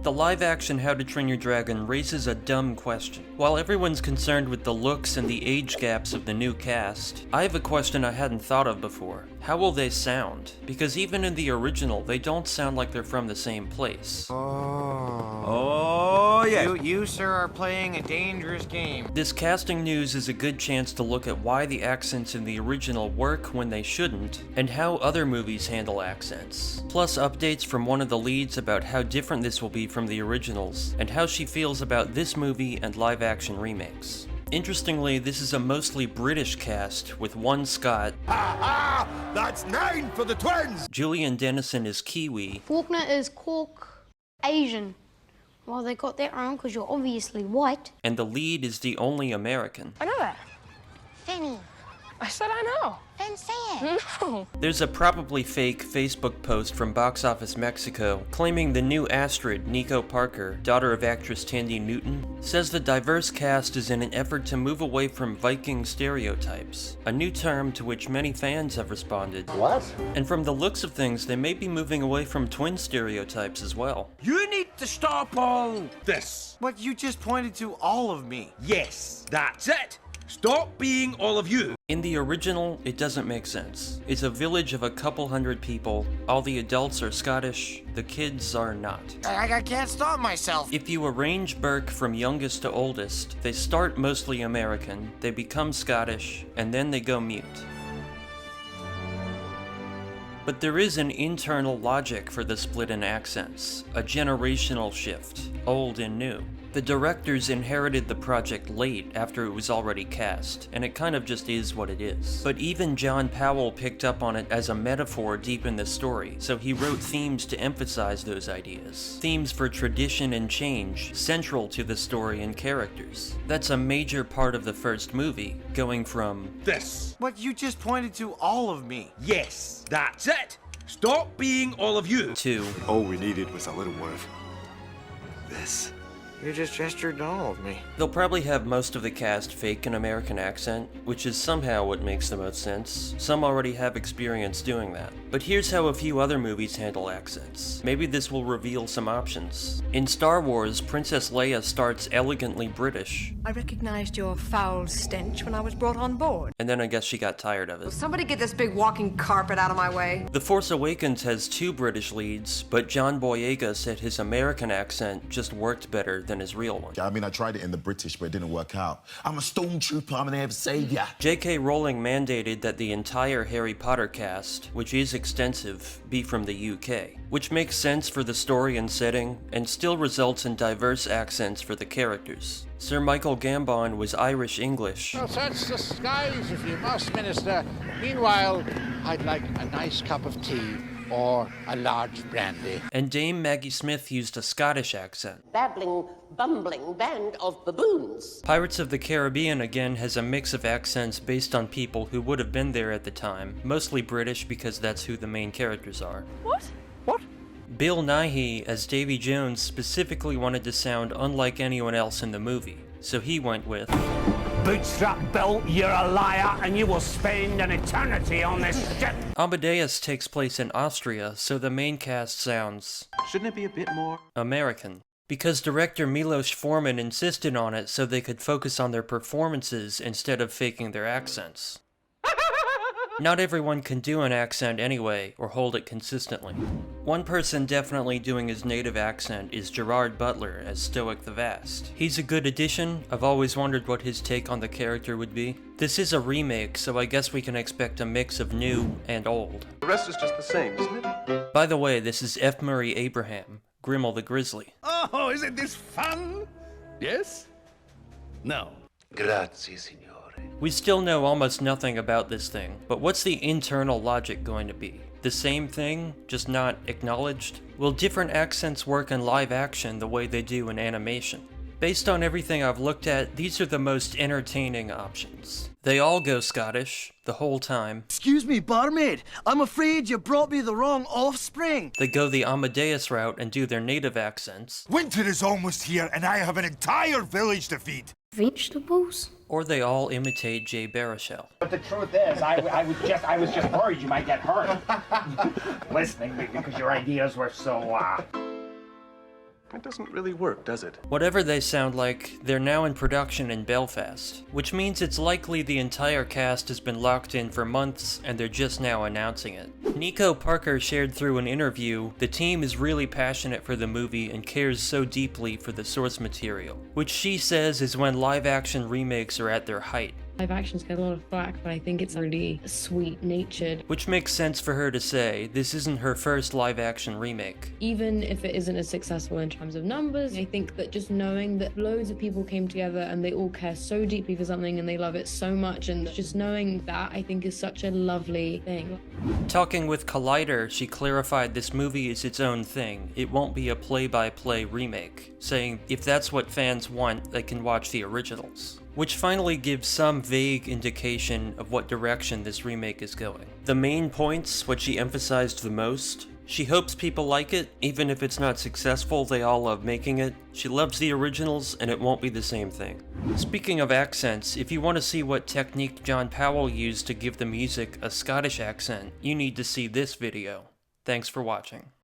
The live-action How to Train Your Dragon raises a dumb question. While everyone's concerned with the looks and the age gaps of the new cast, I have a question I hadn't thought of before. How will they sound? Because even in the original, they don't sound like they're from the same place. Oh, yeah. You, sir, are playing a dangerous game. This casting news is a good chance to look at why the accents in the original work when they shouldn't, and how other movies handle accents. Plus updates from one of the leads about how different this will be from the originals, and how she feels about this movie and live-action remakes. Interestingly, this is a mostly British cast, with one Scot. Ha! That's 9 for the twins! Julian Dennison is Kiwi. Faulkner is Caucasian. Well, they got that wrong because you're obviously white. And the lead is the only American. I know that. Finny. I said I know. Then say it. No. There's a probably fake Facebook post from Box Office Mexico claiming the new Astrid, Nico Parker, daughter of actress Tandy Newton, says the diverse cast is in an effort to move away from Viking stereotypes, a new term to which many fans have responded. What? And from the looks of things, they may be moving away from twin stereotypes as well. You need to stop all this. But you just pointed to all of me. Yes, that's it. Stop being all of you. In the original, it doesn't make sense. It's a village of a couple hundred people, all the adults are Scottish, the kids are not. I can't stop myself. If you arrange Berk from youngest to oldest, they start mostly American, they become Scottish, and then they go mute. But there is an internal logic for the split in accents, a generational shift, old and new. The directors inherited the project late after it was already cast, and it kind of just is what it is. But even John Powell picked up on it as a metaphor deep in the story, so he wrote themes to emphasize those ideas. Themes for tradition and change, central to the story and characters. That's a major part of the first movie, going from This. But you just pointed to all of me. Yes, that's it. Stop being all of you. to All we needed was a little more of this. You just gestured all of me. They'll probably have most of the cast fake an American accent, which is somehow what makes the most sense. Some already have experience doing that. But here's how a few other movies handle accents. Maybe this will reveal some options. In Star Wars, Princess Leia starts elegantly British, I recognized your foul stench when I was brought on board. and then I guess she got tired of it. Somebody get this big walking carpet out of my way. The Force Awakens has two British leads, but John Boyega said his American accent just worked better than his real one. I mean, I tried it in the British, but it didn't work out. I'm a stormtrooper, I'm an air savior. J.K. Rowling mandated that the entire Harry Potter cast, which is extensive, be from the UK, which makes sense for the story and setting, and still results in diverse accents for the characters. Sir Michael Gambon was Irish-English, Well, search the skies if you must, Minister. Meanwhile, I'd like a nice cup of tea or a large brandy. and Dame Maggie Smith used a Scottish accent. Babbling, bumbling band of baboons. Pirates of the Caribbean again has a mix of accents based on people who would have been there at the time, mostly British because that's who the main characters are. What? What? Bill Nighy as Davy Jones specifically wanted to sound unlike anyone else in the movie, so he went with Bootstrap Bill, you're a liar, and you will spend an eternity on this ship. Amadeus takes place in Austria, so the main cast sounds Shouldn't it be a bit more? American. Because director Milos Forman insisted on it so they could focus on their performances instead of faking their accents. Not everyone can do an accent anyway, or hold it consistently. One person definitely doing his native accent is Gerard Butler as Stoic the Vast. He's a good addition. I've always wondered what his take on the character would be. This is a remake, so I guess we can expect a mix of new and old. The rest is just the same, isn't it? By the way, this is F. Murray Abraham, Grimmel the Grizzly. Oh, isn't this fun? Yes? No. Grazie, signore. We still know almost nothing about this thing, but what's the internal logic going to be? The same thing, just not acknowledged? Will different accents work in live action the way they do in animation? Based on everything I've looked at, these are the most entertaining options. They all go Scottish, the whole time. Excuse me, barmaid. I'm afraid you brought me the wrong offspring. They go the Amadeus route and do their native accents. Winter is almost here, and I have an entire village to feed. Vegetables? Or they all imitate Jay Baruchel. But the truth is, I was just worried you might get hurt. Listening because your ideas were so, That doesn't really work, does it? Whatever they sound like, they're now in production in Belfast, which means it's likely the entire cast has been locked in for months and they're just now announcing it. Nico Parker shared through an interview, the team is really passionate for the movie and cares so deeply for the source material, which she says is when live-action remakes are at their height. Live actions get a lot of flack, but I think it's really sweet-natured. Which makes sense for her to say, this isn't her first live-action remake. Even if it isn't as successful in terms of numbers, I think that just knowing that loads of people came together and they all care so deeply for something and they love it so much, and just knowing that, I think is such a lovely thing. Talking with Collider, she clarified this movie is its own thing. It won't be a play-by-play remake, saying if that's what fans want, they can watch the originals. Which finally gives some vague indication of what direction this remake is going. The main points, what she emphasized the most, she hopes people like it, even if it's not successful, they all love making it. She loves the originals, and it won't be the same thing. Speaking of accents, if you want to see what technique John Powell used to give the music a Scottish accent, you need to see this video. Thanks for watching.